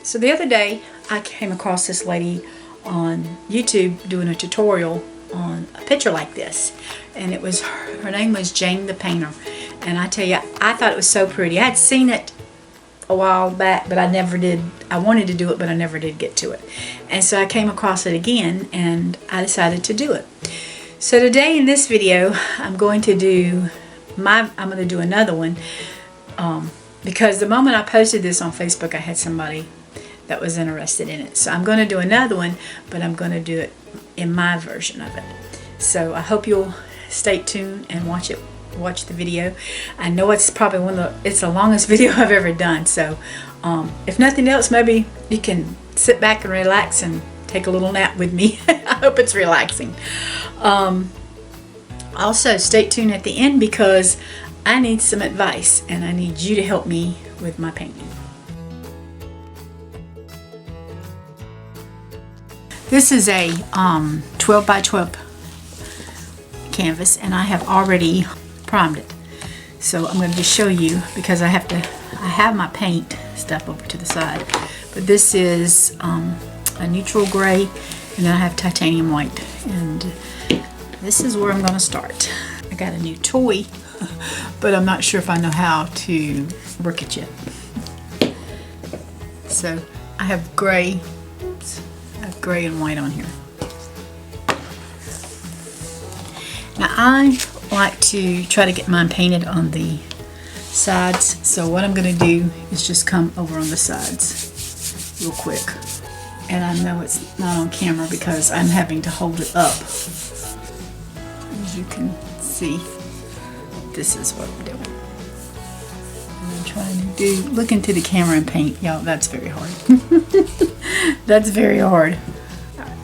So the other day I came across this lady on YouTube doing a tutorial on a picture like this, and it was her name was Jane the Painter, and I tell you, I thought it was so pretty. I had seen it a while back, but I never did. I wanted to do it, but I never did get to it, and so I came across it again and I decided to do it. So today in this video I'm going to do another one because the moment I posted this on Facebook I had somebody that was interested in it. So I'm going to do another one, but I'm going to do it in my version of it. So I hope you'll stay tuned and watch the video. I know it's probably it's the longest video I've ever done. So if nothing else, maybe you can sit back and relax and take a little nap with me. I hope it's relaxing. Also stay tuned at the end because I need some advice and I need you to help me with my painting. This is a 12 by 12 canvas, and I have already primed it. So I'm going to just show you because I have my paint stuff over to the side. But this is a neutral gray, and then I have titanium white. And this is where I'm going to start. I got a new toy, but I'm not sure if I know how to work it yet. So I have gray. Gray and white on here. Now I like to try to get mine painted on the sides, so what I'm going to do is just come over on the sides real quick. And I know it's not on camera because I'm having to hold it up. As you can see, this is what I'm doing. And I'm trying to look into the camera and paint. Y'all, that's very hard. That's very hard.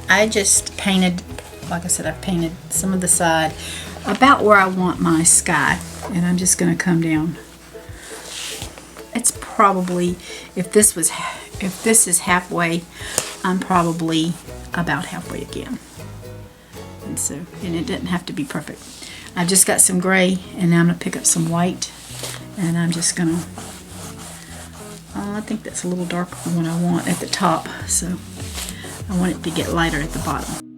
I just painted, like I said, I've painted some of the side about where I want my sky, and I'm just going to come down. It's probably, if this is halfway, I'm probably about halfway again. And it didn't have to be perfect. I've just got some gray, and now I'm going to pick up some white, and I'm just going to, I think that's a little darker than what I want at the top, so I want it to get lighter at the bottom.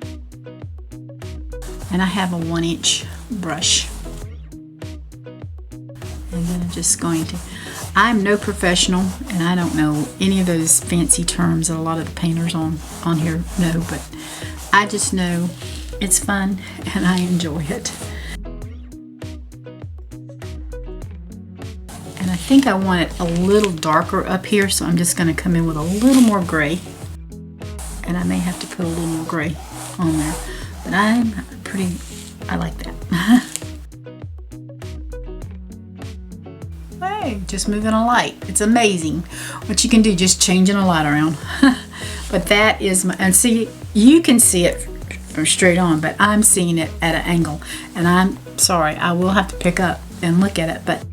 And I have a 1-inch brush. And then I'm just going to, I'm no professional and I don't know any of those fancy terms that a lot of the painters on here know, but I just know it's fun and I enjoy it. And I think I want it a little darker up here, so I'm just going to come in with a little more gray. And I may have to put a little more gray on there. But I like that. Hey, just moving a light. It's amazing what you can do just changing a light around. But that is and see, you can see it from straight on, but I'm seeing it at an angle. And I'm sorry, I will have to pick up and look at it, but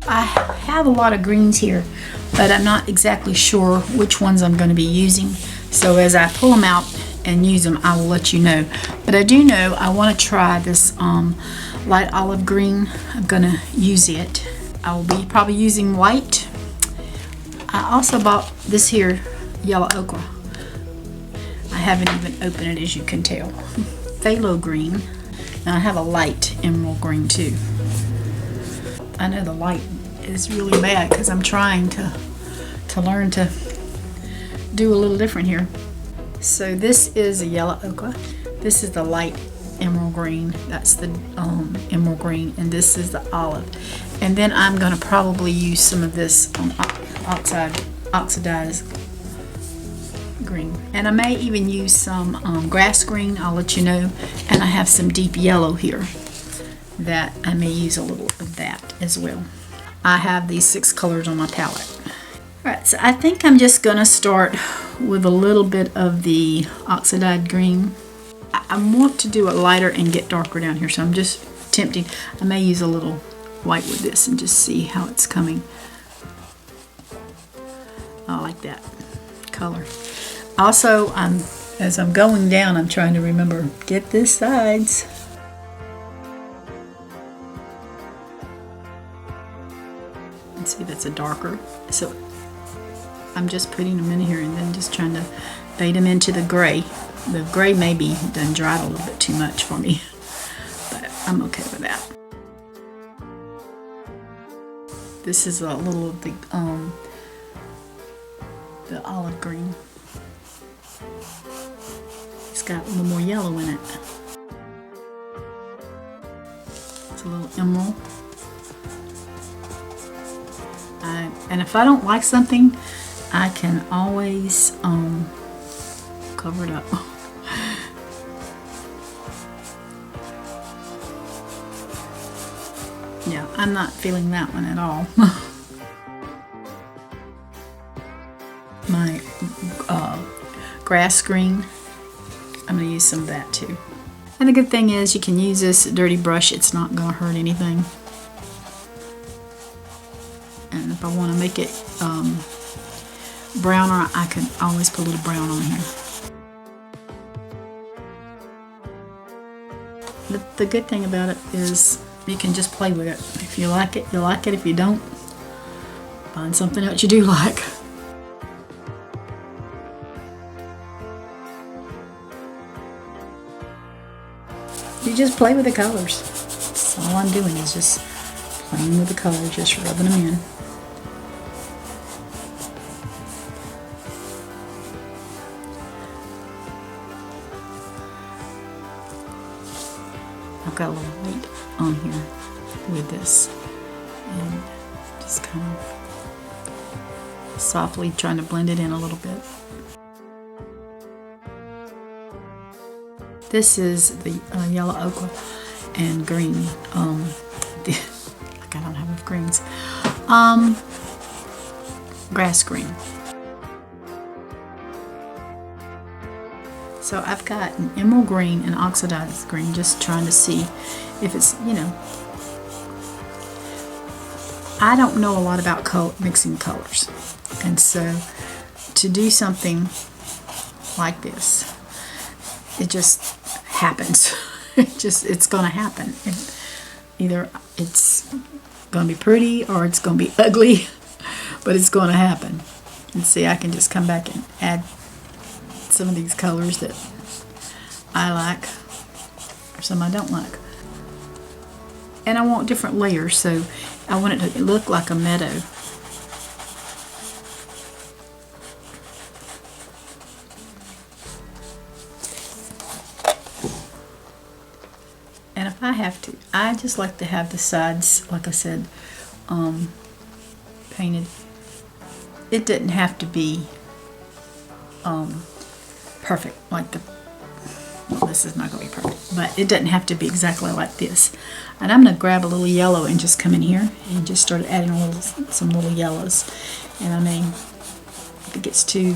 I have a lot of greens here, but I'm not exactly sure which ones I'm going to be using. So as I pull them out and use them, I will let you know. But I do know I want to try this light olive green. I'm going to use it. I will be probably using white. I also bought this here yellow ochre. I haven't even opened it, as you can tell. Phthalo green. And I have a light emerald green too. I know the light is really bad because I'm trying to learn to do a little different here. So this is a yellow ochre. This is the light emerald green. That's the emerald green, and this is the olive. And then I'm going to probably use some of this oxidized green. And I may even use some grass green. I'll let you know. And I have some deep yellow here that I may use a little of that as well. I have these 6 colors on my palette. Alright, so I think I'm just going to start with a little bit of the oxidized green. I want to do it lighter and get darker down here, so I'm just tempting. I may use a little white with this and just see how it's coming. I like that color. Also, as I'm going down, I'm trying to remember, get the sides. See, that's a darker. So I'm just putting them in here and then just trying to fade them into the gray. The gray maybe done dried a little bit too much for me, but I'm okay with that. This is a little of the olive green. It's got a little more yellow in it. It's a little emerald. And if I don't like something, I can always cover it up. Yeah, I'm not feeling that one at all. My grass green, I'm going to use some of that too. And the good thing is you can use this dirty brush, it's not going to hurt anything. And if I want to make it browner, I can always put a little brown on here. The good thing about it is you can just play with it. If you like it, you like it. If you don't, find something else you do like. You just play with the colors. That's all I'm doing is just playing with the colors, just rubbing them in. I've got a little white on here with this, and just kind of softly trying to blend it in a little bit. This is the yellow ochre and green. Like I don't have enough greens. Grass green. So I've got an emerald green and oxidized green, just trying to see if it's, you know, I don't know a lot about mixing colors, and so to do something like this, it just happens. It's gonna happen. Either it's gonna be pretty or it's gonna be ugly, but it's gonna happen. And see, I can just come back and add some of these colors that I like or some I don't like. And I want different layers, so I want it to look like a meadow. And if I have to, I just like to have the sides, like I said, painted. It didn't have to be perfect, like well, this is not going to be perfect, but it doesn't have to be exactly like this. And I'm going to grab a little yellow and just come in here and just start adding some little yellows. And I mean, if it gets too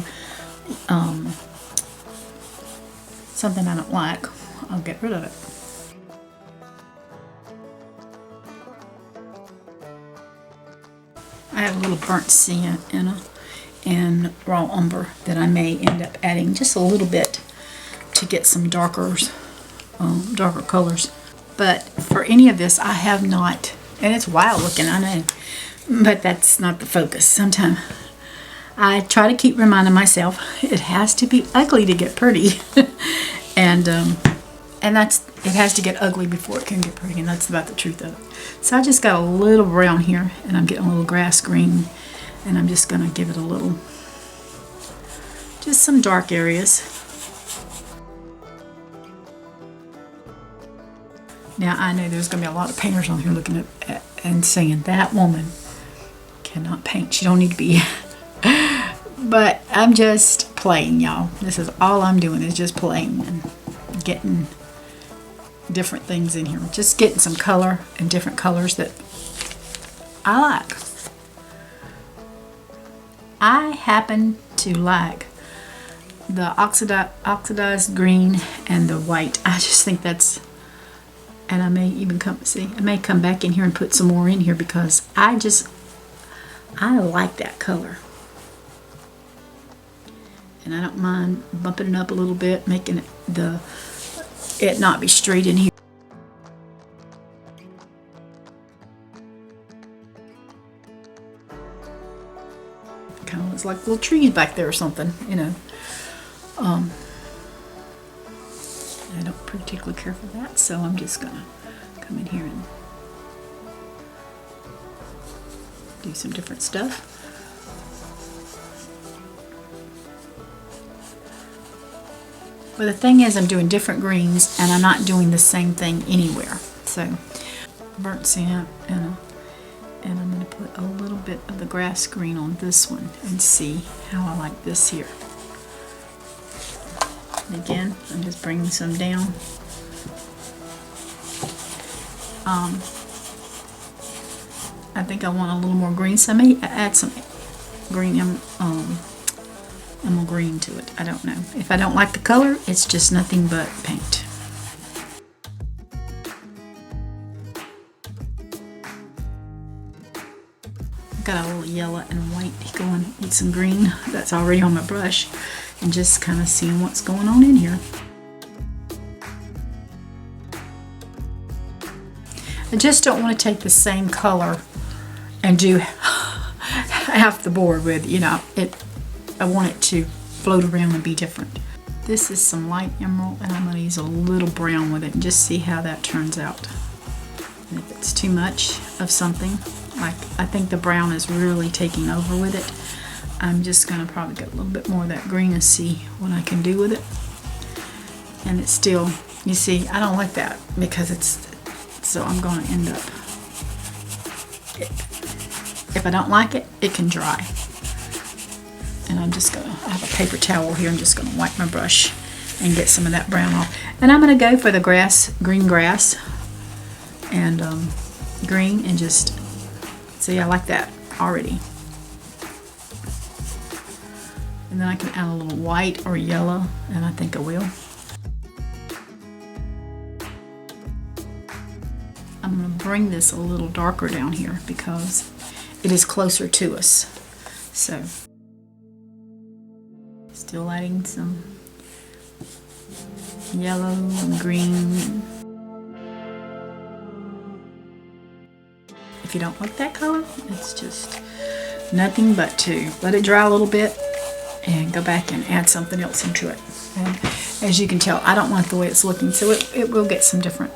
something I don't like, I'll get rid of it. I have a little burnt sienna and raw umber that I may end up adding just a little bit to get some darker colors. But for any of this, I have not, and it's wild looking, I know, but that's not the focus. Sometimes I try to keep reminding myself it has to be ugly to get pretty, and it has to get ugly before it can get pretty, and that's about the truth of it. So I just got a little brown here, and I'm getting a little grass green, and I'm just going to give it a little, just some dark areas. Now I know there's going to be a lot of painters on here looking at and saying that woman cannot paint. She don't need to be. But I'm just playing, y'all. This is all I'm doing is just playing and getting different things in here. Just getting some color and different colors that I like. I happen to like the oxidized green and the white. I just think that's, and I may even I may come back in here and put some more in here because I like that color. And I don't mind bumping it up a little bit, making it not be straight in here. sounds like little trees back there or something, you know. I don't particularly care for that, so I'm just gonna come in here and do some different stuff. But the thing is, I'm doing different greens and I'm not doing the same thing anywhere. So burnt sienna, and I'm going to put a little bit of the grass green on this one and see how I like this here. And again, I'm just bringing some down. I think I want a little more green, so I may add some green emerald green to it. I don't know. If I don't like the color, it's just nothing but paint. Got a little yellow and white going with some green that's already on my brush, and just kind of seeing what's going on in here. I just don't want to take the same color and do half the board with, you know, I want it to float around and be different. This is some light emerald, and I'm going to use a little brown with it and just see how that turns out. And if it's too much of something, like I think the brown is really taking over with it, I'm just going to probably get a little bit more of that green and see what I can do with it. And it's still, you see, I don't like that because it's, so I'm going to end up, if I don't like it, it can dry. And I'm just going to, I have a paper towel here, I'm just going to wipe my brush and get some of that brown off. And I'm going to go for the grass, green grass, and green, and just, see, I like that already. And then I can add a little white or yellow, and I think I will. I'm going to bring this a little darker down here because it is closer to us. So, still adding some yellow and green. If you don't like that color, it's just nothing but to let it dry a little bit and go back and add something else into it. And as you can tell, I don't like the way it's looking, so it will get some different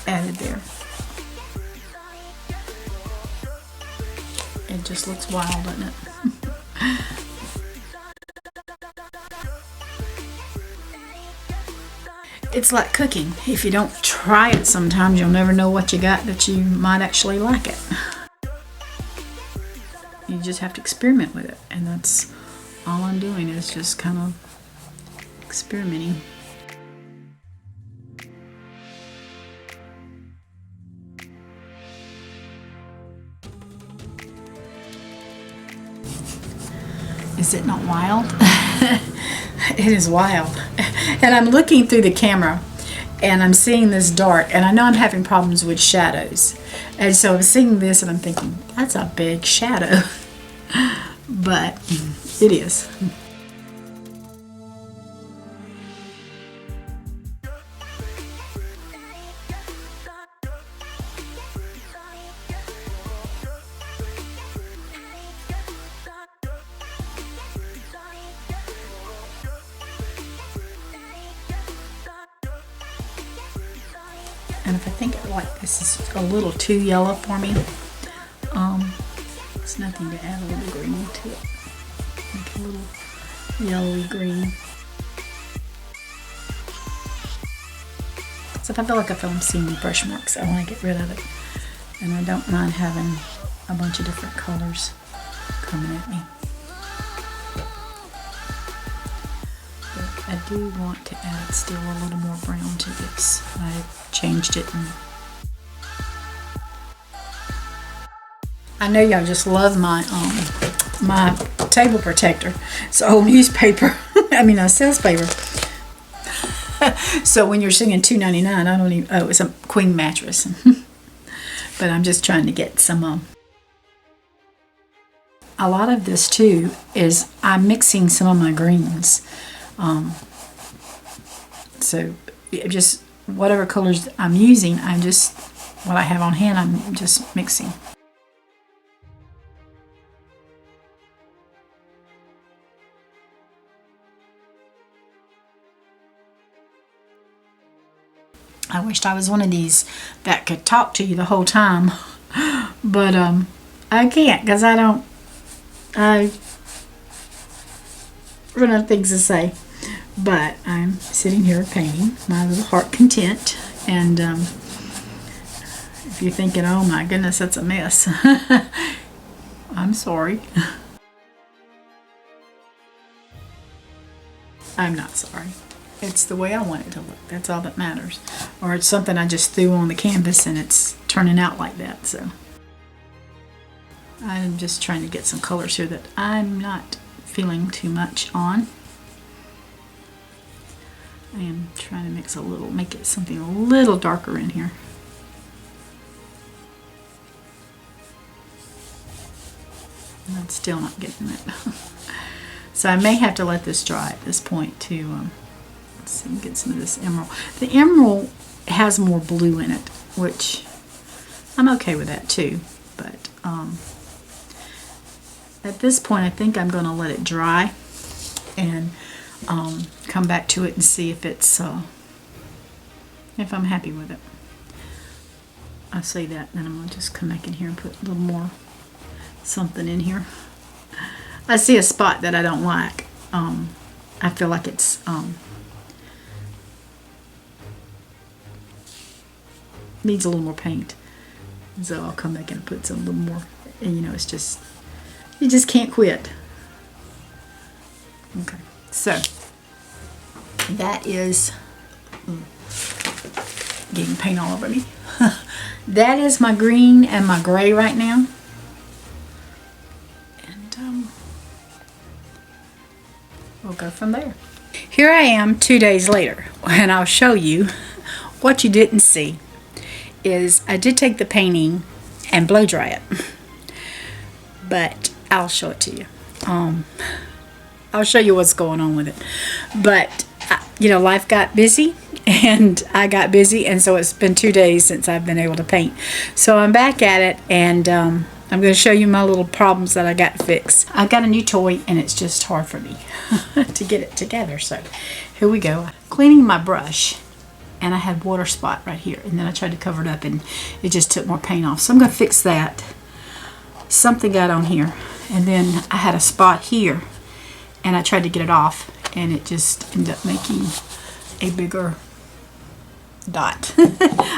added there. It just looks wild, doesn't it? It's like cooking. If you don't try it sometimes, you'll never know what you got that you might actually like it. You just have to experiment with it, and that's all I'm doing, is just kind of experimenting. Is it not wild? It is wild. And I'm looking through the camera and I'm seeing this dark, and I know I'm having problems with shadows. And so I'm seeing this and I'm thinking, that's a big shadow. But it is. And if I think like this is a little too yellow for me, it's nothing to add a little green to it. Make a little yellowy green. So if I feel like I'm seeing brush marks, I want to get rid of it. And I don't mind having a bunch of different colors coming at me. I do want to add still a little more brown to this. I changed it, and I know y'all just love my my table protector. It's an old newspaper. I mean a sales paper. So when you're singing $2.99, I don't even, oh, it's a queen mattress. But I'm just trying to get some a lot of this too is I'm mixing some of my greens. So just whatever colors I'm using, what I have on hand, I'm just mixing. I wished I was one of these that could talk to you the whole time. But I can't, because I run out of things to say. But I'm sitting here painting my little heart content. And if you're thinking, oh my goodness, that's a mess, I'm sorry. I'm not sorry. It's the way I want it to look. That's all that matters. Or it's something I just threw on the canvas and it's turning out like that. So I'm just trying to get some colors here that I'm not feeling too much on. I am trying to mix a little, make it something a little darker in here. And I'm still not getting it. So I may have to let this dry at this point to let's see, get some of this emerald. The emerald has more blue in it, which I'm okay with that too. But at this point, I think I'm going to let it dry and come back to it and see if it's if I'm happy with it. I'll say that, and then I'm going to just come back in here and put a little more something in here. I see a spot that I don't like. I feel like it's needs a little more paint, so I'll come back and put some little more. And you know, it's just, you just can't quit. Okay, so that is getting paint all over me. That is my green and my gray right now. And we'll go from there. Here I am 2 days later, and I'll show you what you didn't see is I did take the painting and blow dry it, but I'll show it to you. I'll show you what's going on with it. But you know, life got busy and I got busy, and so it's been 2 days since I've been able to paint. So I'm back at it, and I'm going to show you my little problems that I got fixed. I got a new toy and it's just hard for me to get it together. So here we go. Cleaning my brush, and I had water spot right here, and then I tried to cover it up and it just took more paint off. So I'm going to fix that. Something got on here, and then I had a spot here and I tried to get it off, and it just ended up making a bigger dot.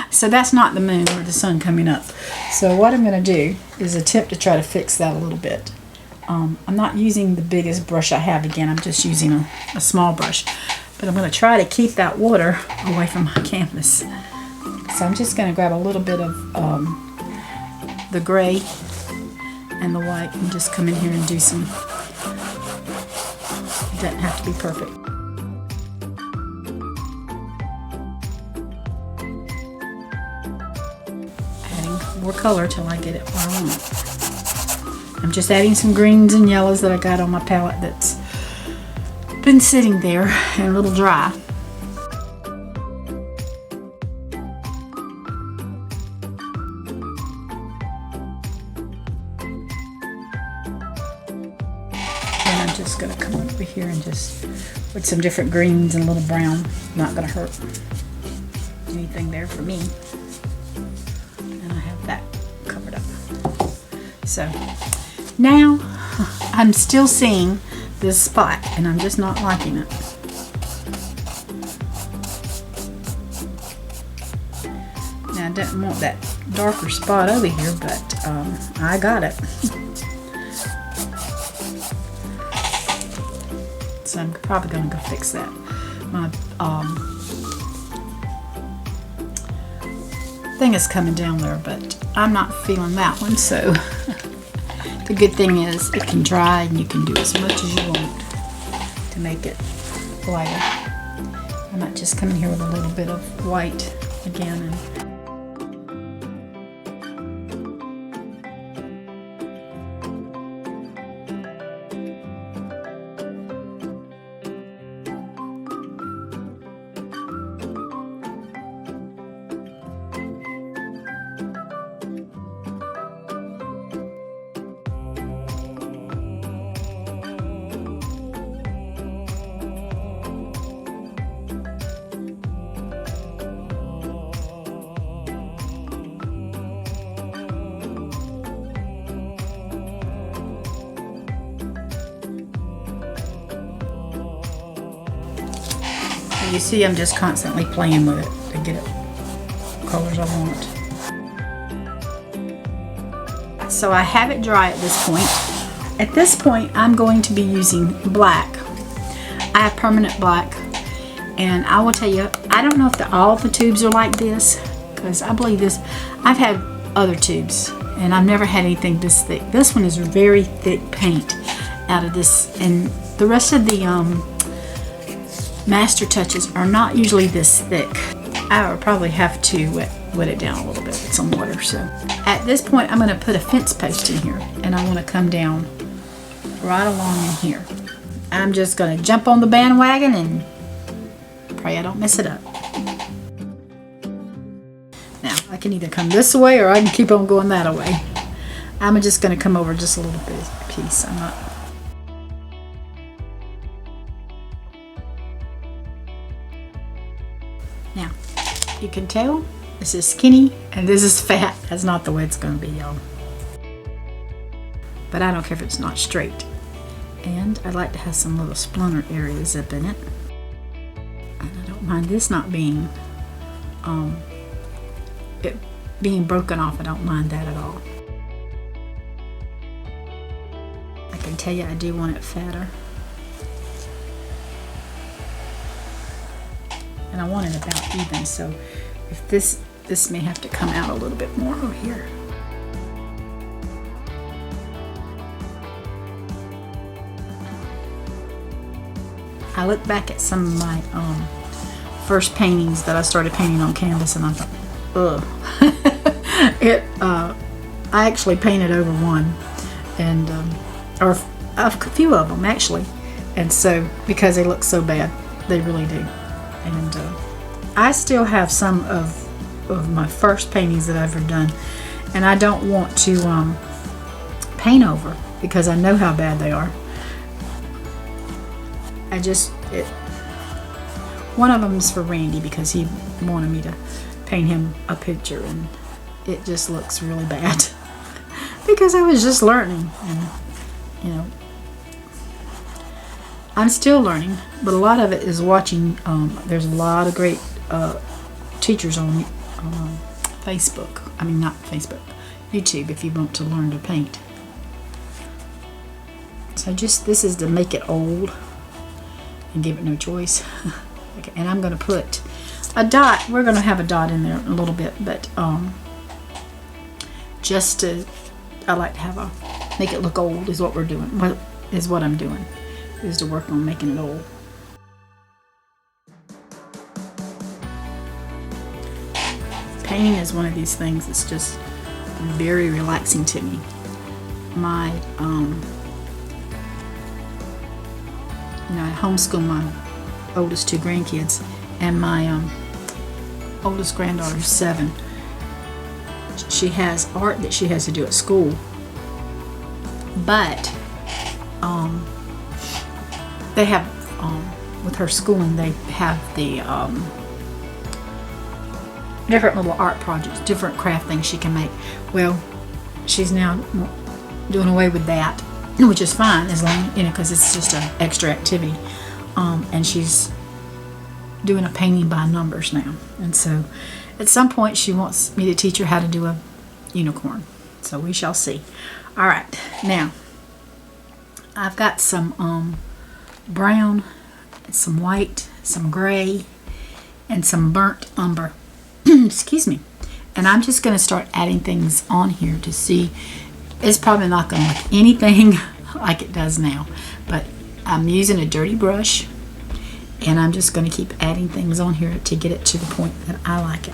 So that's not the moon or the sun coming up. So what I'm going to do is attempt to try to fix that a little bit. I'm not using the biggest brush I have. Again, I'm just using a small brush, but I'm going to try to keep that water away from my canvas. So I'm just going to grab a little bit of the gray and the white and just come in here and do some. It doesn't have to be perfect. Adding more color till I get it where I want it. I'm just adding some greens and yellows that I got on my palette that's been sitting there and a little dry. And I'm just going to come over here and just put some different greens and a little brown. Not going to hurt anything there for me. And I have that covered up. So now I'm still seeing this spot, and I'm just not liking it. Now I didn't want that darker spot over here, but I got it. So I'm probably going to go fix that. My thing is coming down there, but I'm not feeling that one, so the good thing is it can dry and you can do as much as you want to make it lighter. I might just come in here with a little bit of white again and You see I'm just constantly playing with it to get it colors I want. So I have it dry at this point. At this point I'm going to be using black. I have permanent black, and I will tell you, I don't know if all the tubes are like this, because I believe this, I've had other tubes and I've never had anything this thick. This one is very thick paint out of this, and the rest of the Master Touches are not usually this thick. I would probably have to wet it down a little bit with some water. So at this point I'm going to put a fence post in here, and I want to come down right along in here. I'm just going to jump on the bandwagon and pray I don't mess it up. Now I can either come this way or I can keep on going that way. I'm just going to come over just a little bit piece. I'm not. Now you can tell this is skinny and this is fat. That's not the way it's going to be, y'all. But I don't care if it's not straight. And I'd like to have some little splinter areas up in it. And I don't mind this not being it being broken off. I don't mind that at all. I can tell you I do want it fatter. And I want it about even, so if this may have to come out a little bit more over here. I look back at some of my first paintings that I started painting on canvas, and I thought, ugh. I actually painted over one, and or a few of them actually, and so because they look so bad, they really do. And I still have some of my first paintings that I've ever done, and I don't want to paint over because I know how bad they are. One of them is for Randy because he wanted me to paint him a picture, and it just looks really bad because I was just learning, and you know, I'm still learning, but a lot of it is watching. There's a lot of great teachers on Facebook. I mean, not Facebook, YouTube, if you want to learn to paint. So this is to make it old and give it no choice. Okay, and I'm going to put a dot. We're going to have a dot in there a little bit, but just to, I like to have make it look old is what we're doing. What is what I'm doing is to work on making it old. Painting is one of these things that's just very relaxing to me. My I homeschool my oldest two grandkids, and my oldest granddaughter is 7. She has art that she has to do at school, but they have with her schooling, they have the different little art projects, different craft things she can make. Well, she's now doing away with that, which is fine, as long, because it's just an extra activity. And she's doing a painting by numbers now. And so at some point she wants me to teach her how to do a unicorn. So we shall see. All right, now I've got some brown, some white, some gray, and some burnt umber. Excuse me. And I'm just going to start adding things on here to see. It's probably not going to look anything like it does now, but I'm using a dirty brush, and I'm just going to keep adding things on here to get it to the point that I like it.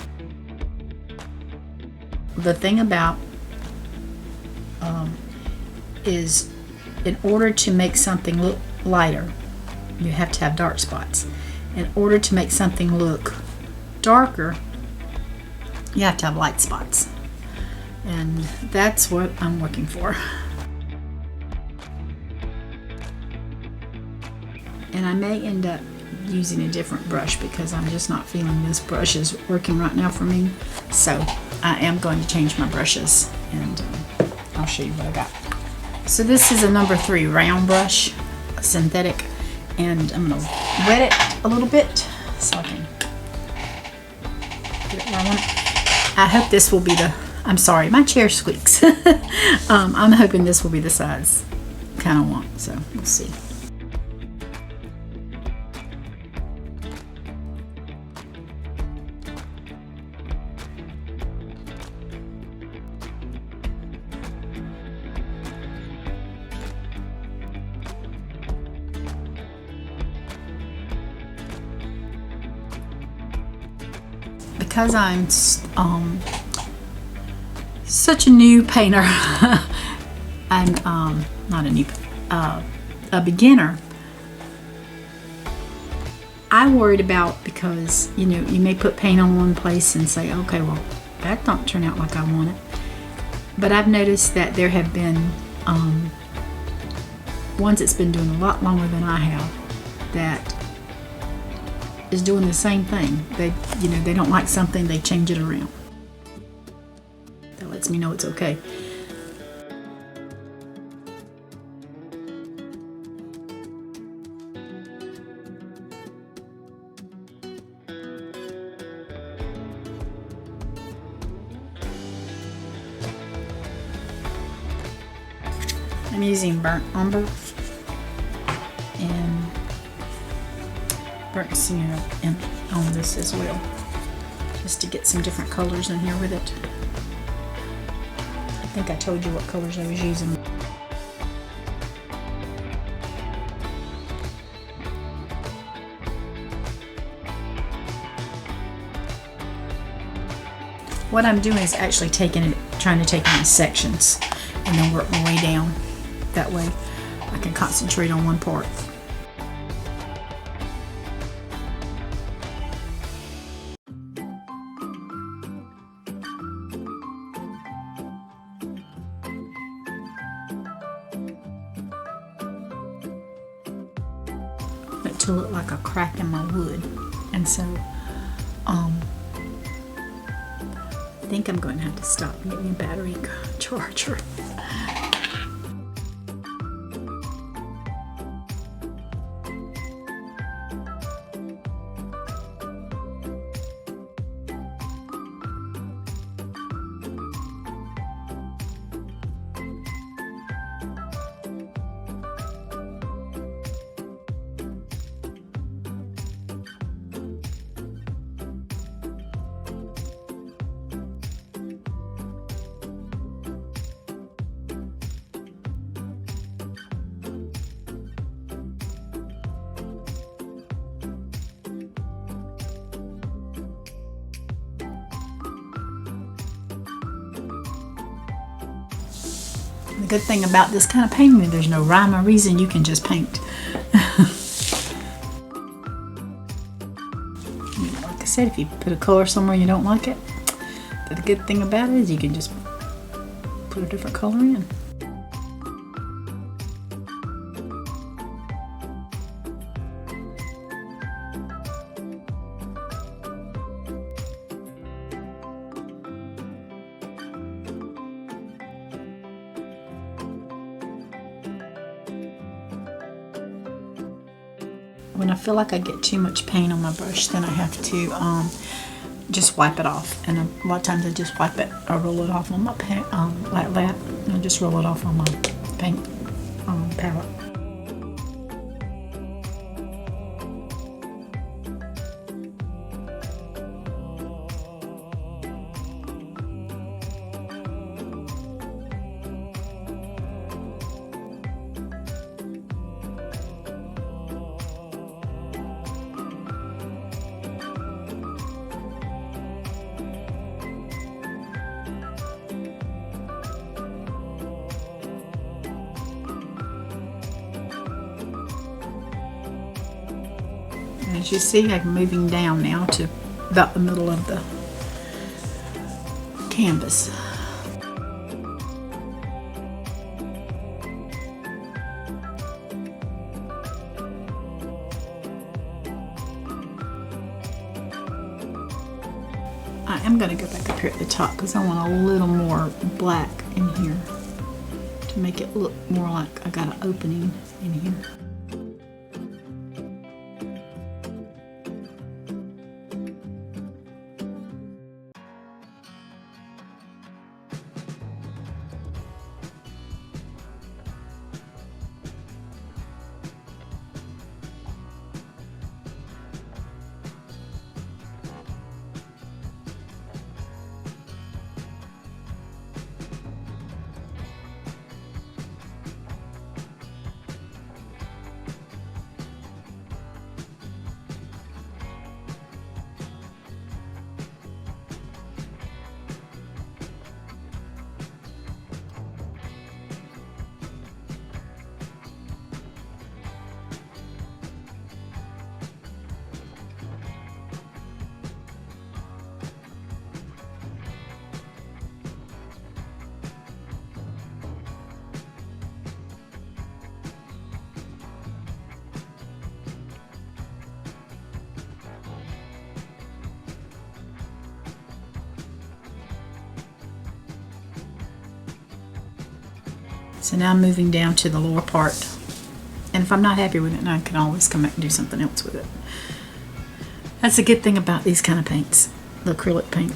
The thing about is, in order to make something look lighter, you have to have dark spots. In order to make something look darker, you have to have light spots. And that's what I'm looking for. And I may end up using a different brush because I'm just not feeling this brush is working right now for me. So I am going to change my brushes, and I'll show you what I got. So this is a number 3 round brush, synthetic, and I'm going to wet it a little bit so I can get it where I want it. I hope this will be the, I'm sorry, my chair squeaks. I'm hoping this will be the size I kind of want, so we'll see. Because I'm such a new painter, I'm not a new, a beginner. I worried about, because you know, you may put paint on one place and say, okay, well, that don't turn out like I want it. But I've noticed that there have been ones that's been doing a lot longer than I have that is doing the same thing. They, you know, they don't like something, they change it around. That lets me know it's okay. I'm using burnt umber and burnt sienna on this as well, just to get some different colors in here with it. I think I told you what colors I was using. What I'm doing is actually trying to take it in sections and then work my way down. That way I can concentrate on one part. It to look like a crack in my wood, and so I think I'm going to have to stop and get me a battery charger. The good thing about this kind of painting, there's no rhyme or reason, you can just paint. Like I said, if you put a color somewhere you don't like it, the good thing about it is you can just put a different color in. When I feel like I get too much paint on my brush, then I have to just wipe it off. And a lot of times I just wipe it or roll it off on my paint, like that. And I just roll it off on my paint palette. As you see, I'm moving down now to about the middle of the canvas. I am going to go back up here at the top because I want a little more black in here to make it look more like I got an opening in here. So now I'm moving down to the lower part. And if I'm not happy with it, I can always come back and do something else with it. That's a good thing about these kind of paints, the acrylic paint.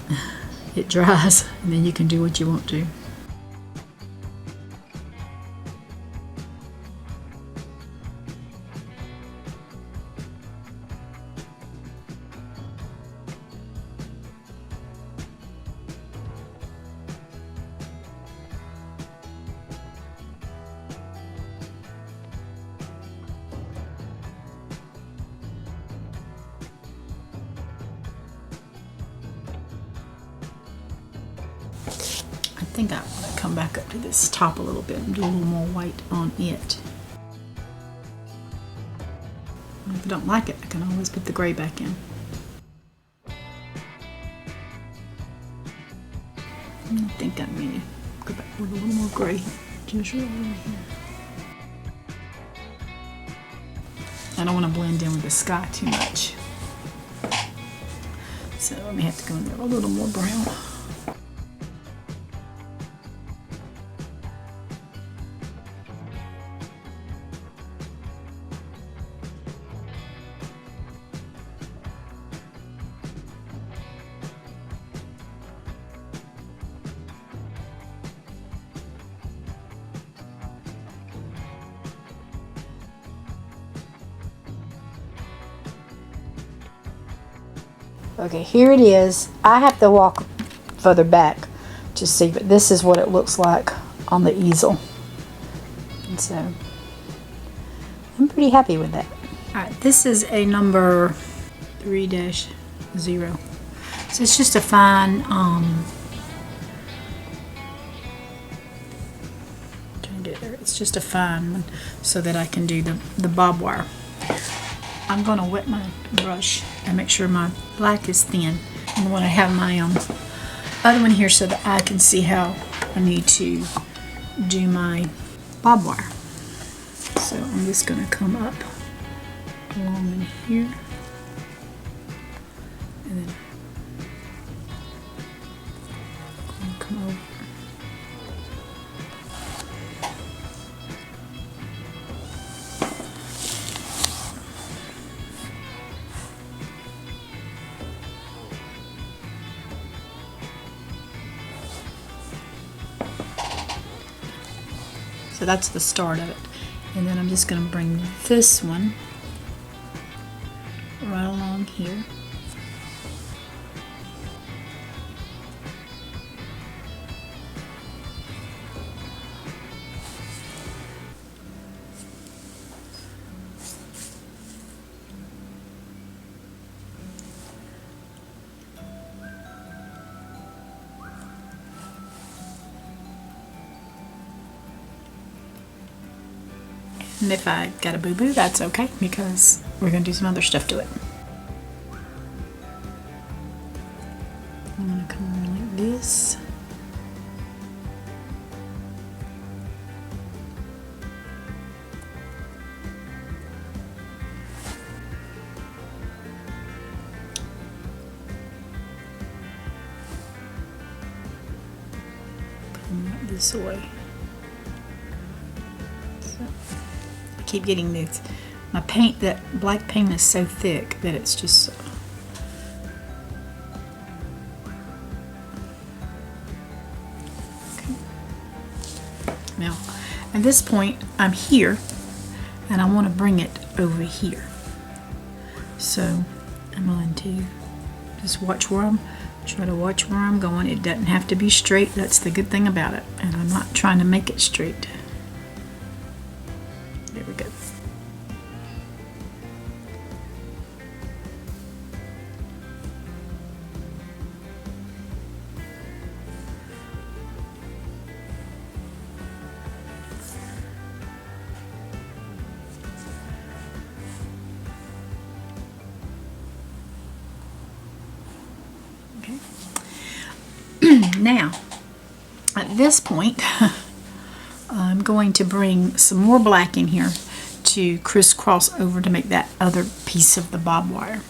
It dries, and then you can do what you want to. I think I want to come back up to this top a little bit and do a little more white on it. And if I don't like it, I can always put the gray back in. And I think I'm going to go back with a little more gray, just right over here. I don't want to blend in with the sky too much, so I may have to go in there a little more brown. Okay, here it is. I have to walk further back to see, but this is what it looks like on the easel. And so, I'm pretty happy with that. Alright, this is a number 3-0. So it's just a fine, it's just a fine one so that I can do the bob wire. I'm going to wet my brush and make sure my black is thin. And when I have my other one here so that I can see how I need to do my bob wire. So I'm just going to come up along in here. And then I'm going to come over. So that's the start of it. And then I'm just going to bring this one right along here. And if I got a boo-boo, that's okay, because we're going to do some other stuff to it. I'm going to come in like this. Come right this way. Keep getting this. My paint, that black paint is so thick that it's just okay. Now at this point I'm here and I want to bring it over here, so I'm going to just try to watch where I'm going. It doesn't have to be straight. That's the good thing about it, and I'm not trying to make it straight. There we go. Okay. Now, at this point, I'm going to bring some more black in here to crisscross over to make that other piece of the bob wire.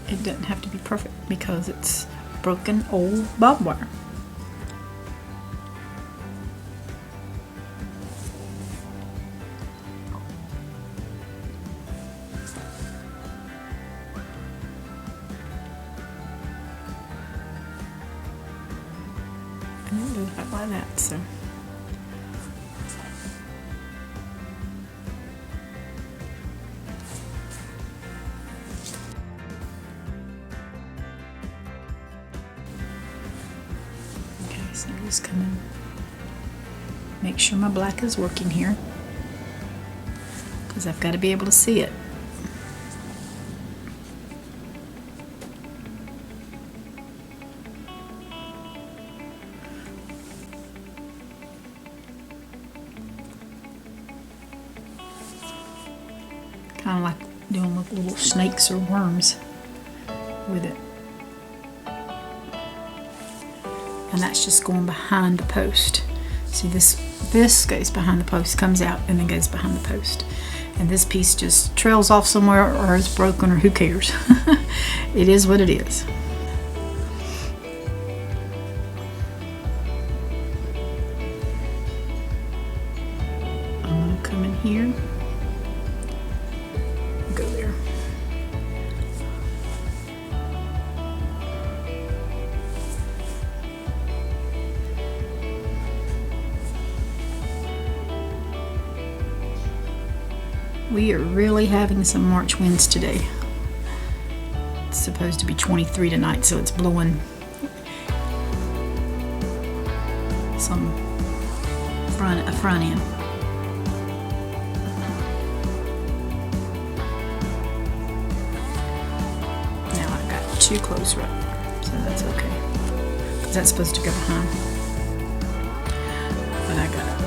it doesn't have to be perfect because it's broken old barbed wire. And it goes back like that, so. Okay, so I'm just gonna make sure my black is working here, because I've got to be able to see it. Kind of like doing with little snakes or worms with it. And that's just going behind the post. See, this goes behind the post, comes out and then goes behind the post. And this piece just trails off somewhere, or is broken, or who cares. It is what it is. I'm going to come in here. Go there. We are really having some March winds today. It's supposed to be 23 tonight, so it's blowing some a front end. Too close right there, so that's okay, because that's supposed to go behind, but I got it.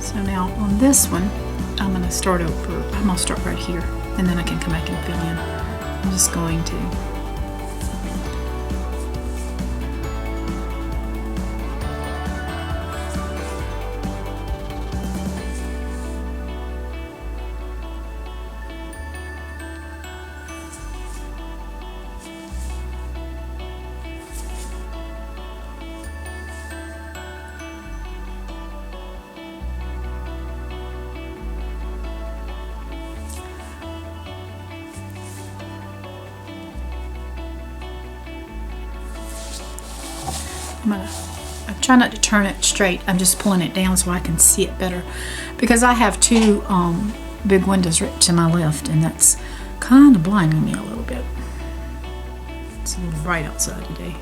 So now on this one, I'm going to start over. I'm going to start right here, and then I can come back and fill in. I'm just going to I try not to turn it straight. I'm just pulling it down so I can see it better, because I have two big windows right to my left, and that's kind of blinding me a little bit. It's a little bright outside today.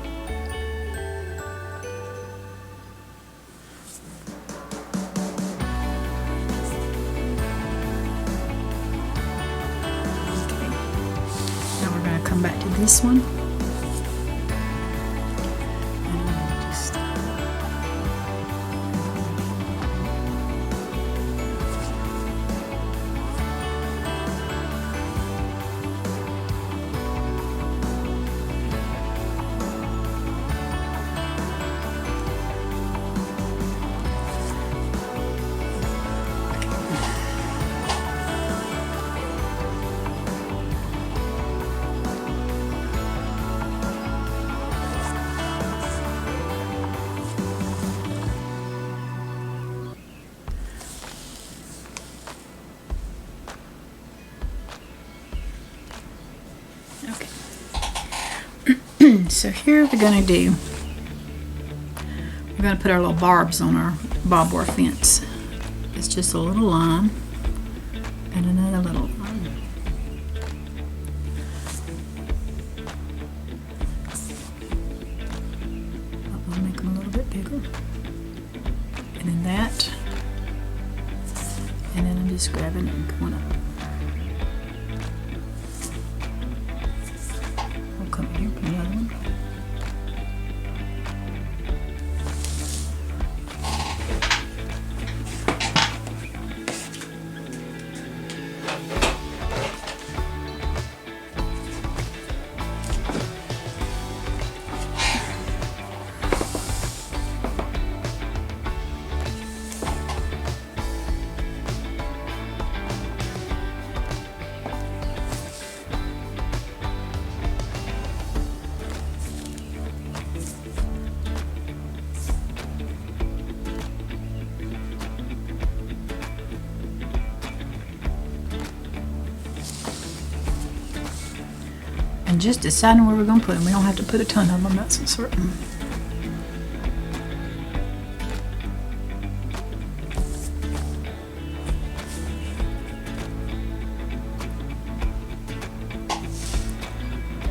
Okay. Now we're going to come back to this one. So here we're going to put our little barbs on our barbed wire fence. It's just a little line and another little line. I'll make them a little bit bigger. And then that. And then I'm just grabbing it and pulling up. I'll come here for the other one. just deciding where we're going to put them. We don't have to put a ton of them, that's for certain.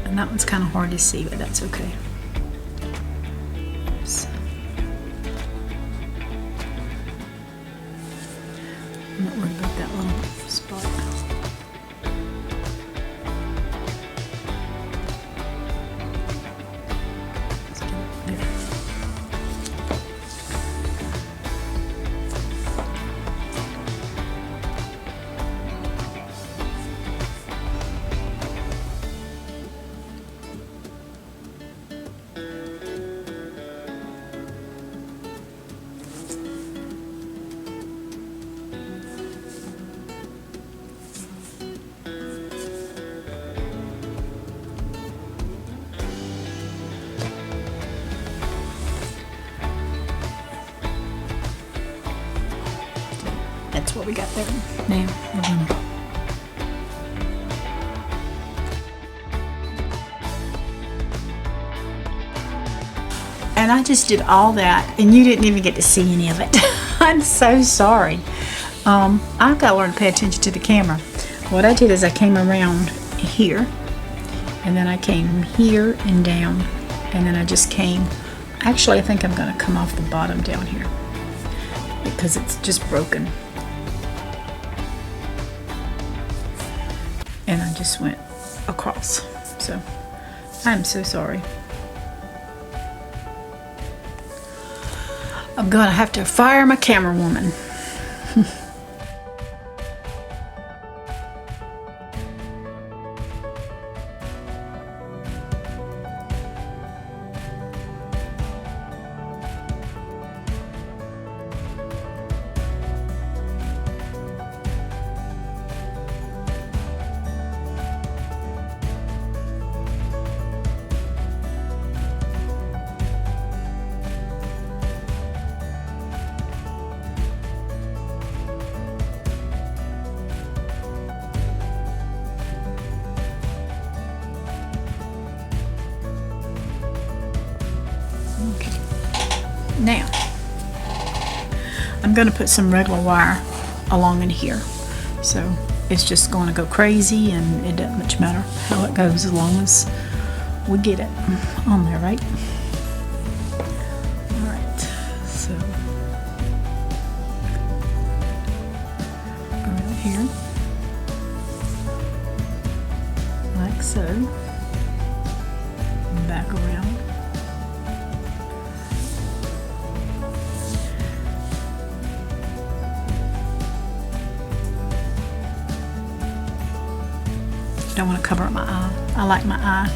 And that one's kind of hard to see, but that's okay. So, I'm not worried about that little spot. Let's get it there. That's what we got there. Now we're gonna and I just did all that and you didn't even get to see any of it. I'm so sorry. I've got to learn to pay attention to the camera. What I did is I came around here and then I came here and down and then I just came, actually I think I'm going to come off the bottom down here because it's just broken. And I just went across. So I'm so sorry. I'm gonna have to fire my camera woman. Now, I'm going to put some regular wire along in here. So it's just going to go crazy and it doesn't much matter how it goes as long as we get it on there, right? Alright, so around here, like so, and back around. Don't want to cover up my eye. I like my eye.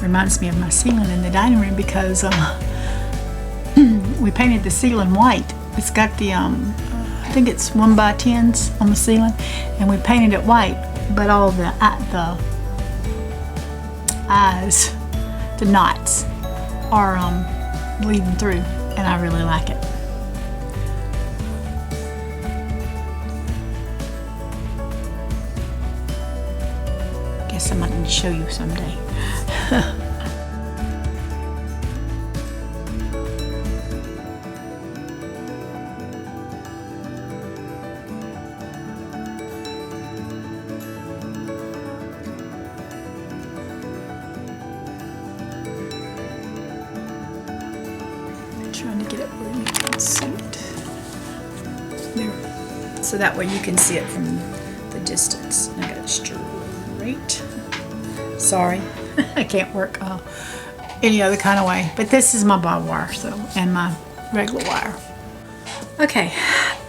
Reminds me of my ceiling in the dining room because we painted the ceiling white. It's got the I think it's 1x10s on the ceiling, and we painted it white, but all the eyes, the knots, are bleeding through, and I really like it. I might need to show you someday. Trying to get it where you can see it. There. So that way you can see it from the distance. I got it straight. Sorry, I can't work any other kind of way, but this is my barbed wire, so, and my regular wire. Okay,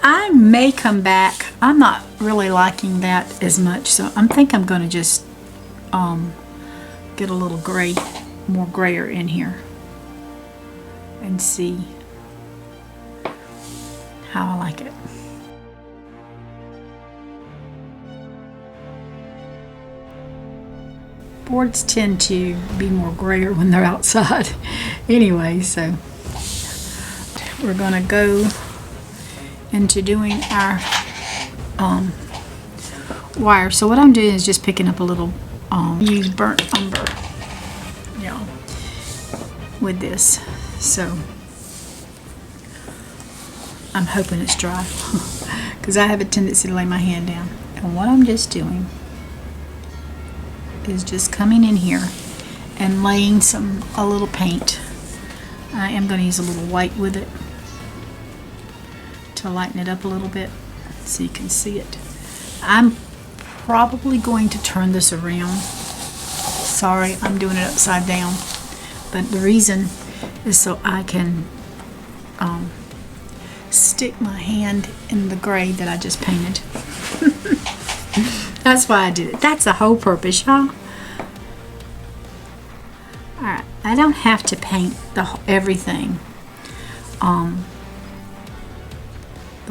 I may come back. I'm not really liking that as much, so I think I'm going to just get a little gray, more grayer in here and see how I like it. Boards tend to be more grayer when they're outside anyway, so we're going to go into doing our wire. So what I'm doing is just picking up a little use burnt umber, you know, with this. So I'm hoping it's dry because I have a tendency to lay my hand down. And what I'm just doing is just coming in here and laying a little paint. I am going to use a little white with it to lighten it up a little bit so you can see it. I'm probably going to turn this around. Sorry, I'm doing it upside down. But the reason is so I can stick my hand in the gray that I just painted. That's why I did it. That's the whole purpose, y'all. Alright, I don't have to paint everything. The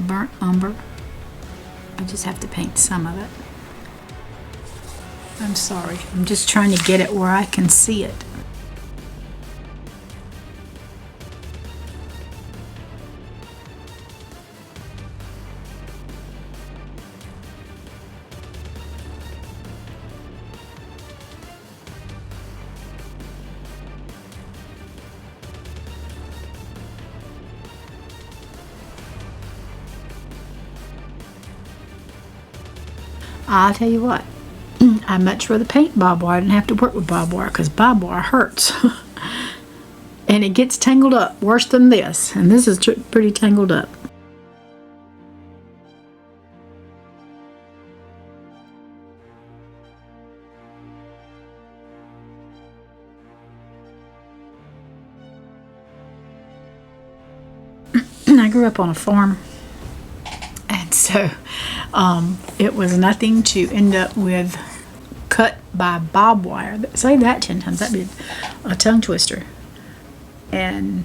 burnt umber, I just have to paint some of it. I'm sorry, I'm just trying to get it where I can see it. I'll tell you what, I'd much rather paint barbed wire than have to work with barbed wire, because barbed wire hurts. And it gets tangled up worse than this, and this is pretty tangled up. I grew up on a farm, and so it was nothing to end up with cut by barbed wire. Say that 10 times, that'd be a tongue twister. And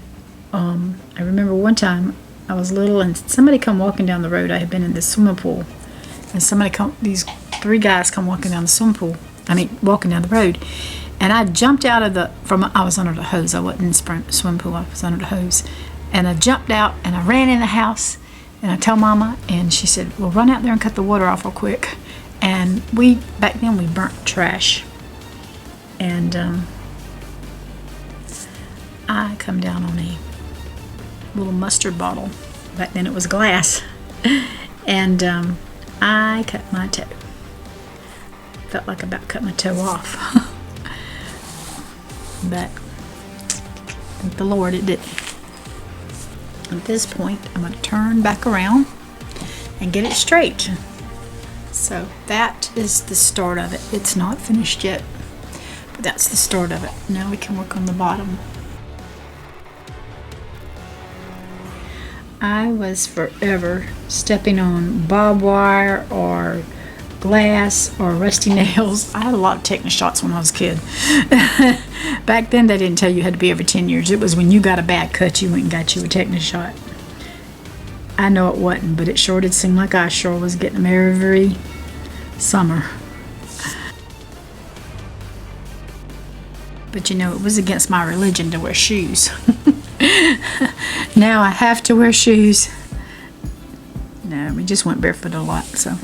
I remember one time I was little and somebody come walking down the road. I had been in the swimming pool, and these 3 guys come walking down the swimming pool. Walking down the road, and I jumped out of I was under the hose. I wasn't in the swimming pool. I was under the hose, and I jumped out and I ran in the house. And I told Mama, and she said, well, run out there and cut the water off real quick. And back then we burnt trash. And I come down on a little mustard bottle. Back then it was glass. And I cut my toe. Felt like I about cut my toe off. But thank the Lord it didn't. At this point, I'm going to turn back around and get it straight. So that is the start of it. It's not finished yet, but that's the start of it. Now we can work on the bottom. I was forever stepping on barbed wire or glass or rusty nails. I had a lot of tetanus shots when I was a kid. Back then they didn't tell you had to be every 10 years. It was when you got a bad cut you went and got you a tetanus shot. I know it wasn't, but it sure did seem like I sure was getting them every summer. But you know, it was against my religion to wear shoes. Now I have to wear shoes. No, we just went barefoot a lot, so.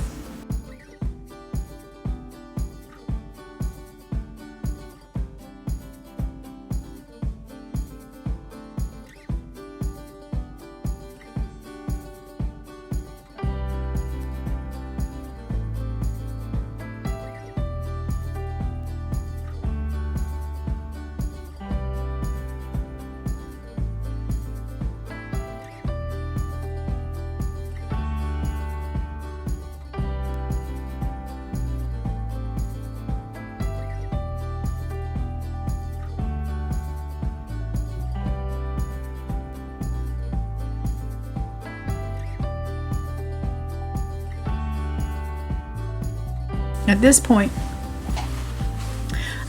At this point,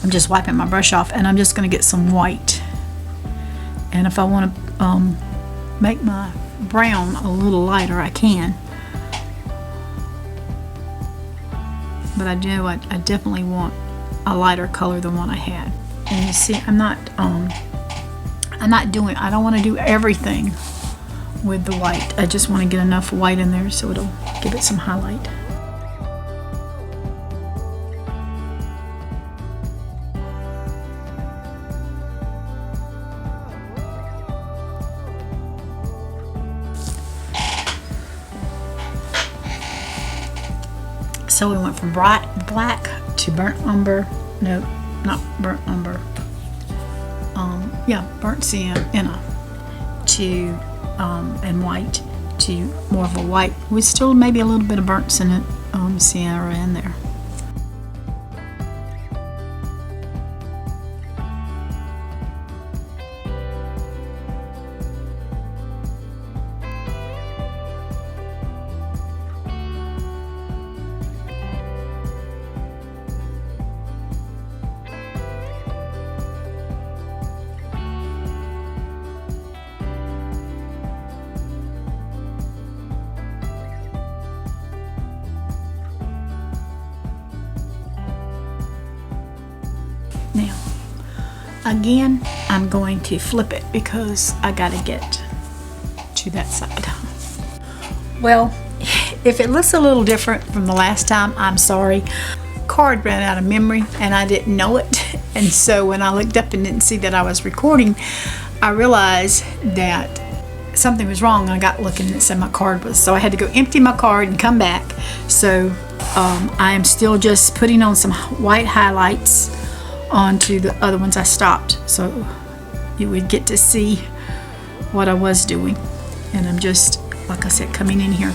I'm just wiping my brush off, and I'm just going to get some white. And if I want to make my brown a little lighter, I can. But I definitely want a lighter color than what I had. And you see, I don't want to do everything with the white. I just want to get enough white in there so it'll give it some highlight. So we went from bright black to burnt umber. No, not burnt umber. Yeah, burnt sienna to and white to more of a white with still maybe a little bit of burnt sienna in there. Now, again, I'm going to flip it because I gotta get to that side. Well, if it looks a little different from the last time, I'm sorry. Card ran out of memory and I didn't know it. And so when I looked up and didn't see that I was recording, I realized that something was wrong. I got looking and it said my card was, so I had to go empty my card and come back. So I am still just putting on some white highlights onto the other ones I stopped, so you would get to see what I was doing. And I'm just, like I said, coming in here.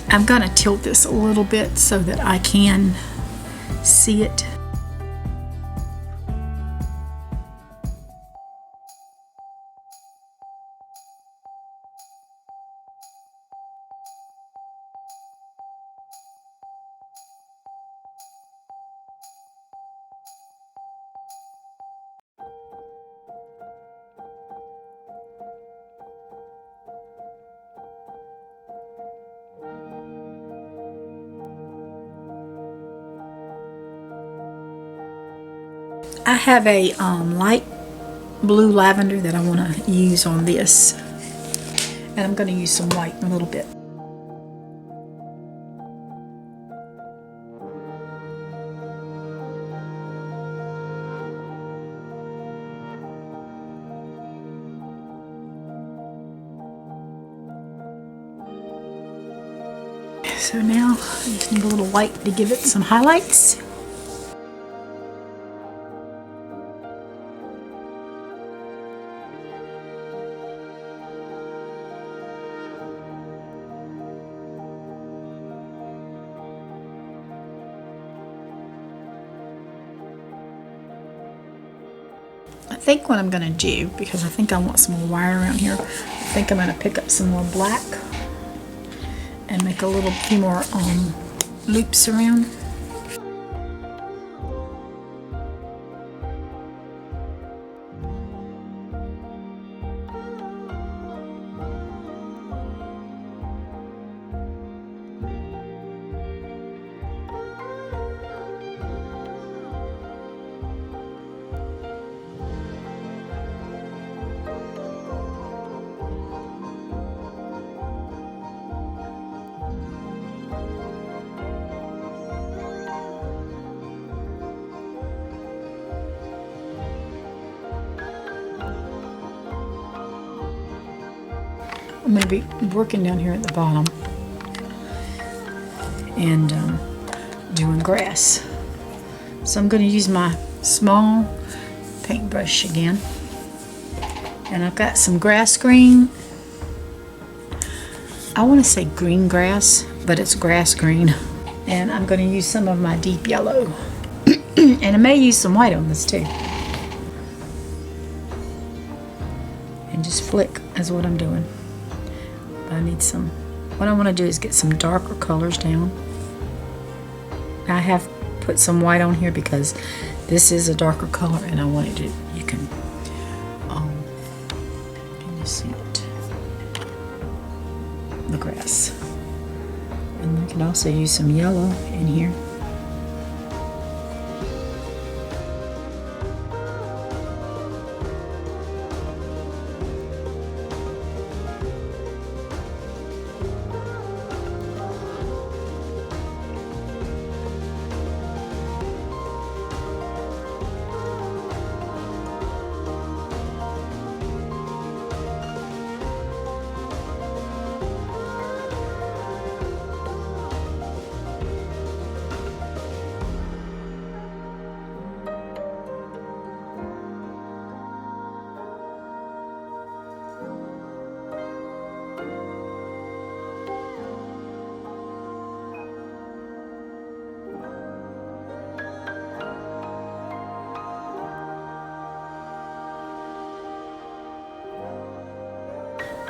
I'm gonna tilt this a little bit so that I can see it. I have a light blue lavender that I want to use on this, and I'm going to use some white in a little bit. So now I just need a little white to give it some highlights. I think what I'm going to do, because I think I want some more wire around here, I think I'm going to pick up some more black and make a few more loops around. I'm going to be working down here at the bottom and doing grass. So I'm going to use my small paintbrush again. And I've got some grass green. I want to say green grass, but it's grass green. And I'm going to use some of my deep yellow. And I may use some white on this too. And just flick is what I'm doing. I need some, what I want to do is get some darker colors down. I have put some white on here because this is a darker color and I wanted to, you can you see it? The grass. And you can also use some yellow in here.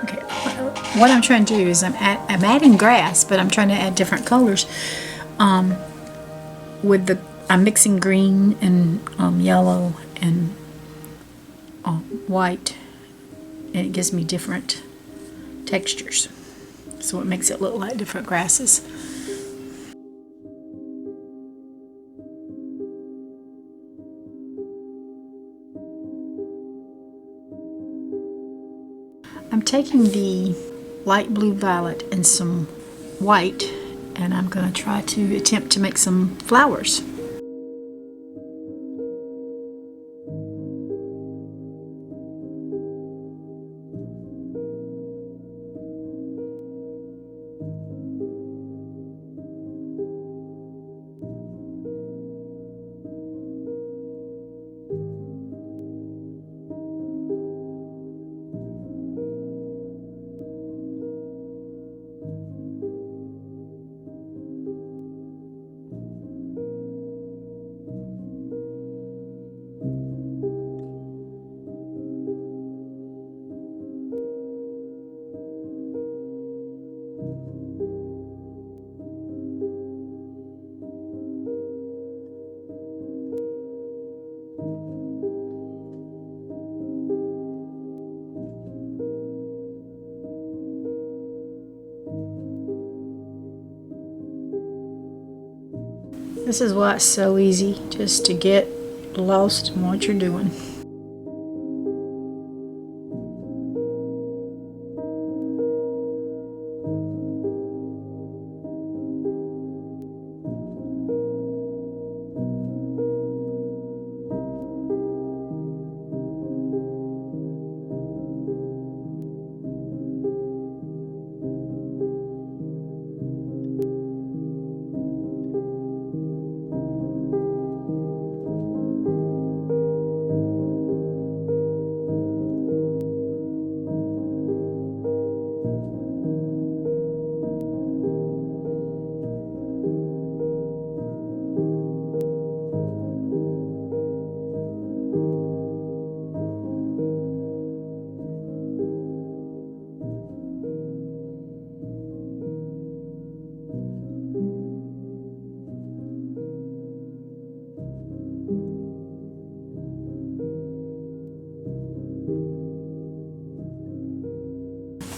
Okay, what I'm trying to do is I'm adding grass, but I'm trying to add different colors. I'm mixing green and yellow and white, and it gives me different textures. So it makes it look like different grasses. I'm taking the light blue violet and some white, and I'm going to try to attempt to make some flowers. This is why it's so easy just to get lost in what you're doing.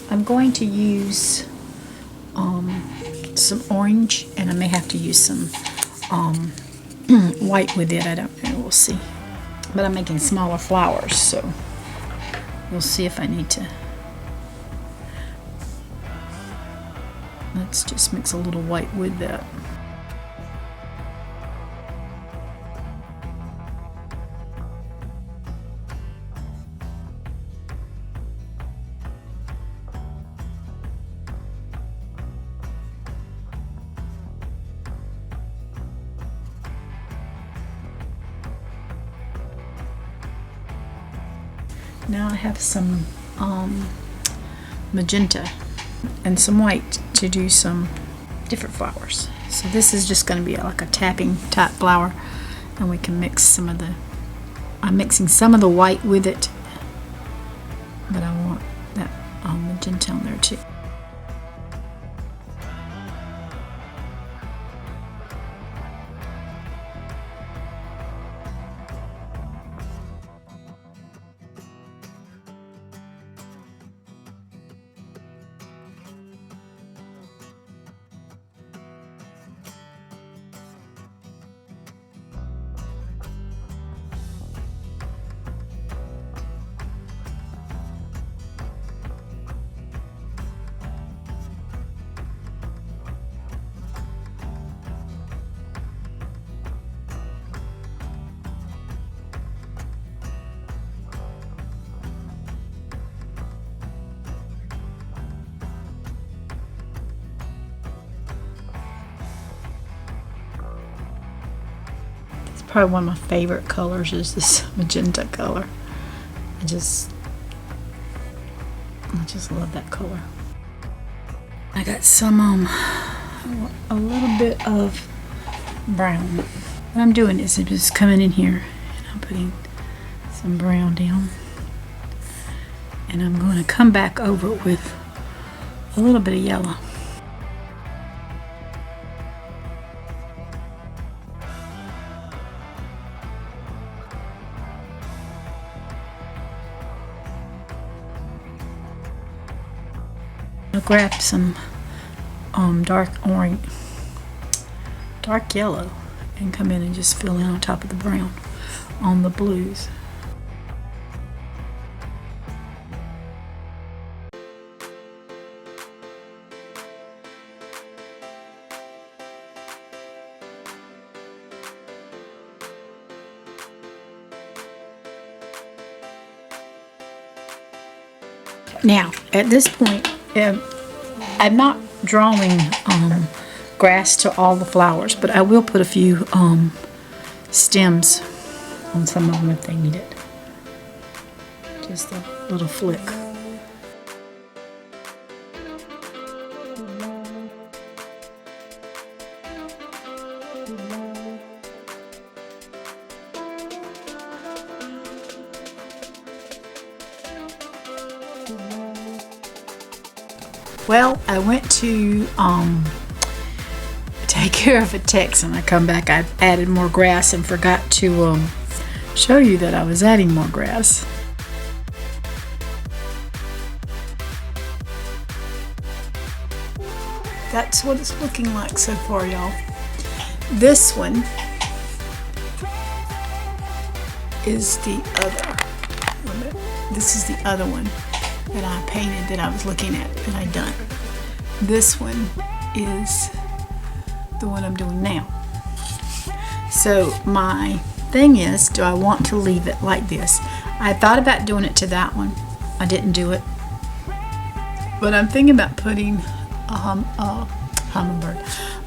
I'm going to use some orange, and I may have to use some white with it. I don't know, we'll see. But I'm making smaller flowers, so we'll see if I need to. Let's just mix a little white with that. Now I have some magenta and some white to do some different flowers. So this is just going to be like a tapping type flower, and we can mix some of the, I'm mixing some of the white with it, but I want that magenta on there too. Probably one of my favorite colors is this magenta color. I just love that color. I got some a little bit of brown. What I'm doing is I'm just coming in here and I'm putting some brown down, And I'm going to come back over it with a little bit of yellow. I'll grab some dark orange, dark yellow, and come in and just fill in on top of the brown on the blues. Now, at this point, I'm not drawing grass to all the flowers, but I will put a few stems on some of them if they need it. Just a little flick. Well, I went to take care of a text, and I come back. I added more grass and forgot to show you that I was adding more grass. That's what it's looking like so far, y'all. This one is the other. This is the other one that I painted, that I was looking at, that I done. This one is the one I'm doing now. So my thing is, do I want to leave it like this? I thought about doing it to that one. I didn't do it. But I'm thinking about putting a hummingbird,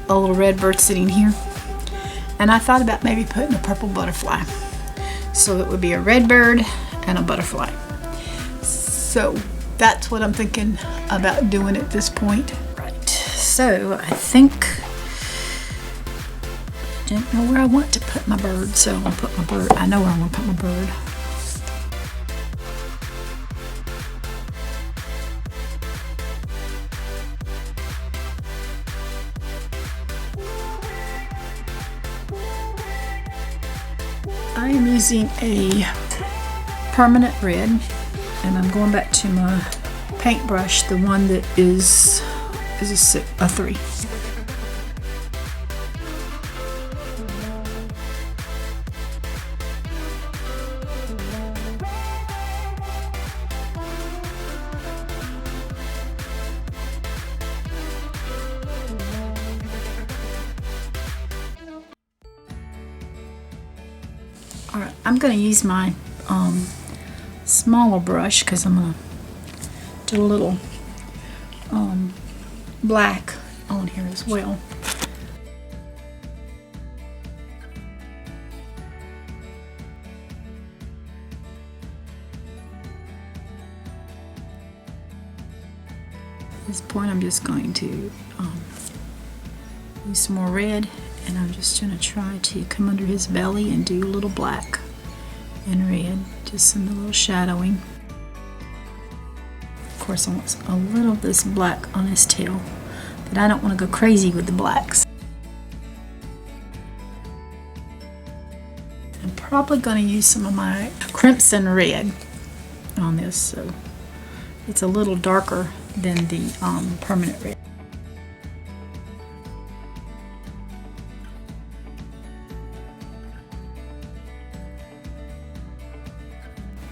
a little red bird sitting here. And I thought about maybe putting a purple butterfly. So it would be a red bird and a butterfly. So that's what I'm thinking about doing at this point. Right, so I think, I didn't know where I want to put my bird, so I'm gonna put my bird, I know where I want to put my bird. I am using a permanent red, and I'm going back to my paintbrush, the one that is a 3. All right, I'm going to use my smaller brush because I'm going to do a little black on here as well. At this point, I'm just going to use some more red, and I'm just going to try to come under his belly and do a little black and red, just some little shadowing. Of course, I want a little of this black on his tail, but I don't want to go crazy with the blacks. I'm probably going to use some of my crimson red on this, so it's a little darker than the permanent red.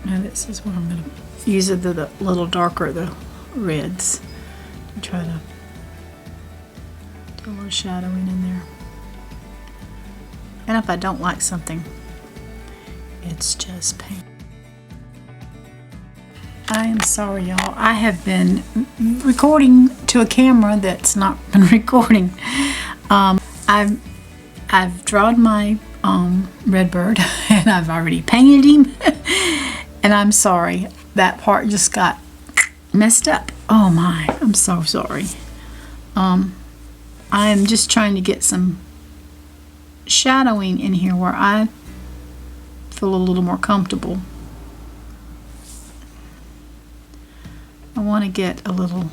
Now this is what I'm going to use, the little darker the reds, and try to do a little shadowing in there. And if I don't like something, it's just paint. I am sorry, y'all. I have been recording to a camera that's not been recording. I've drawn my red bird, and I've already painted him. And I'm sorry, that part just got messed up. Oh my, I'm so sorry. I am just trying to get some shadowing in here where I feel a little more comfortable. I want to get a little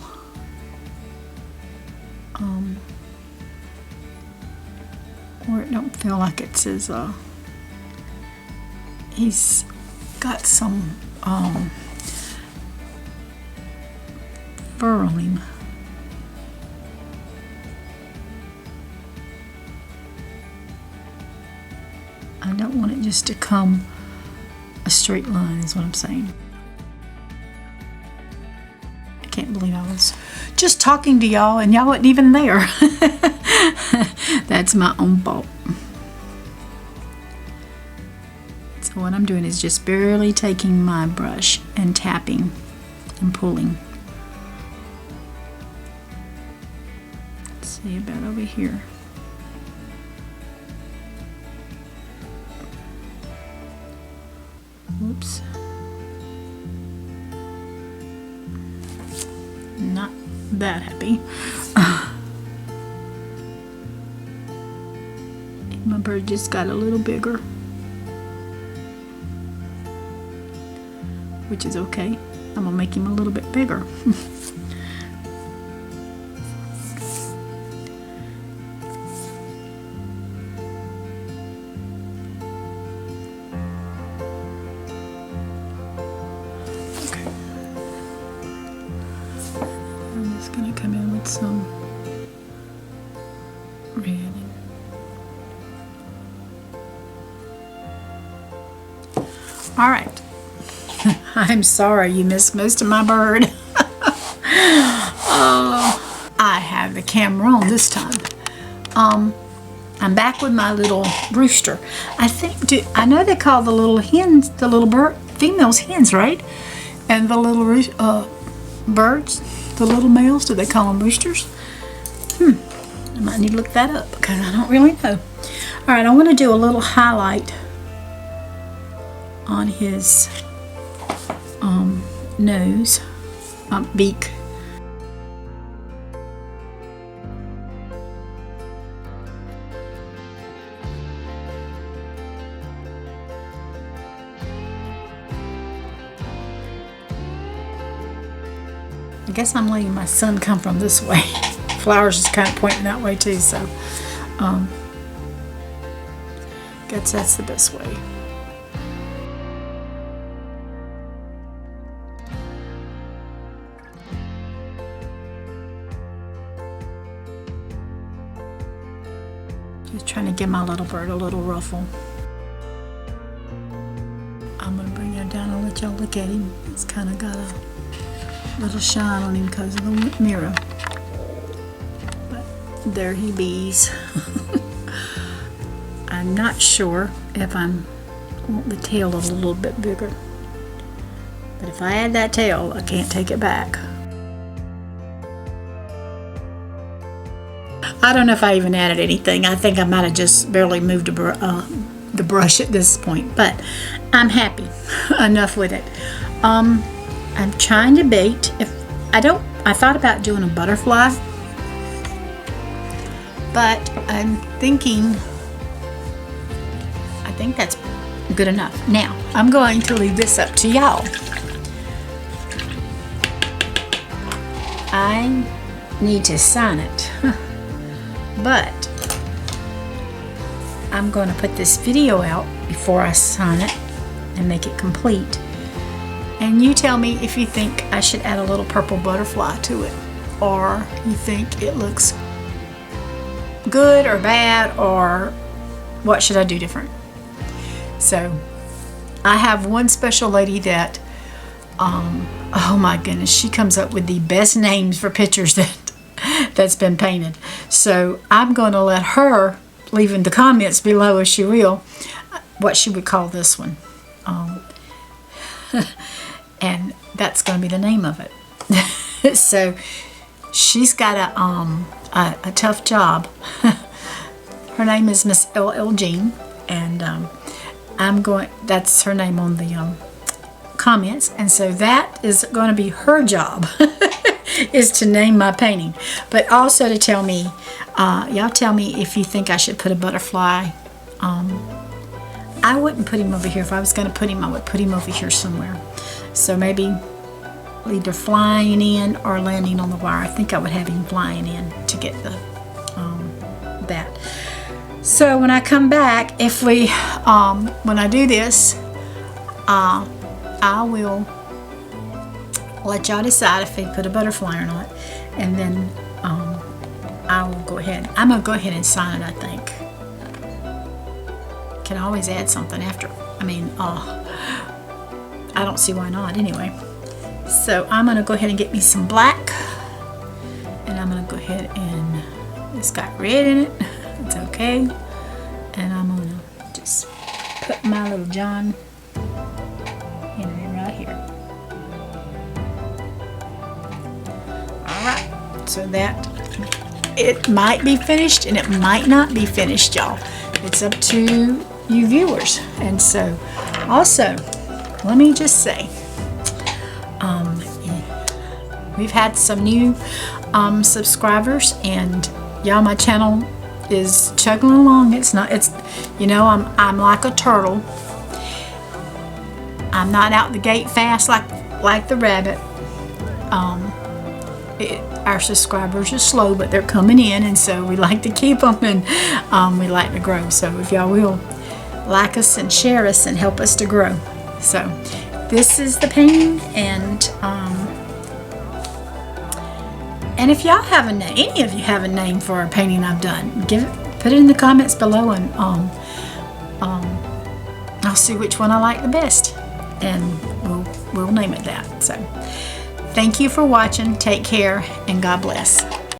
where it don't feel like it's as he's got some fur on him. I don't want it just to come a straight line is what I'm saying. I can't believe I was just talking to y'all and y'all wasn't even there. That's my own fault. So what I'm doing is just barely taking my brush and tapping and pulling. Let's see about over here. Whoops. Not that happy. My bird just got a little bigger, which is okay. I'm gonna make him a little bit bigger. Okay. I'm just gonna come in with some red. All right. I'm sorry you missed most of my bird. Oh, I have the camera on this time. I'm back with my little rooster. I know they call the little hens, the little females hens, right? And the little birds, the little males, do they call them roosters? I might need to look that up because I don't really know. All right, I want to do a little highlight on his nose, beak. I guess I'm letting my sun come from this way. Flowers is kind of pointing that way too, so guess that's the best way. Just trying to give my little bird a little ruffle. I'm going to bring him down and let y'all look at him. It's kind of got a little shine on him because of the mirror. But there he bees. I'm not sure if I want the tail a little bit bigger. But if I add that tail, I can't take it back. I don't know if I even added anything. I think I might have just barely moved the brush at this point, but I'm happy. Enough with it. I'm trying to bait. I thought about doing a butterfly, but I'm thinking, I think that's good enough. Now, I'm going to leave this up to y'all. I need to sign it. But I'm going to put this video out before I sign it and make it complete. And you tell me if you think I should add a little purple butterfly to it, or you think it looks good or bad, or what should I do different. So I have one special lady that, oh my goodness, she comes up with the best names for pictures that's been painted. So I'm going to let her leave in the comments below, if she will, what she would call this one. And that's going to be the name of it. So she's got a tough job. Her name is Miss L.L. Jean, and that's her name on the comments, and so that is going to be her job. Is to name my painting, but also to tell me, y'all tell me if you think I should put a butterfly. I wouldn't put him over here. If I was going to put him, I would put him over here somewhere. So maybe either flying in or landing on the wire. I think I would have him flying in to get the that. So when I come back, if we when I do this, I will let y'all decide if they put a butterfly or not, and then I will go ahead. I'm gonna go ahead and sign it. I think can always add something after. I mean, I don't see why not. Anyway, so I'm gonna go ahead and get me some black, and I'm gonna go ahead and it's got red in it. It's okay, and I'm gonna just put my little John in it right here. Alright, so that it might be finished and it might not be finished, y'all. It's up to you viewers. And so also, let me just say, we've had some new subscribers, and y'all, my channel is chugging along. It's you know, I'm like a turtle. I'm not out the gate fast like the rabbit. Our subscribers are slow, but they're coming in, and so we like to keep them, and we like to grow. So if y'all will like us and share us and help us to grow. So this is the painting, and if y'all have a name, any of you have a name for a painting I've done, put it in the comments below, and I'll see which one I like the best, and we'll name it that. So thank you for watching. Take care, and God bless.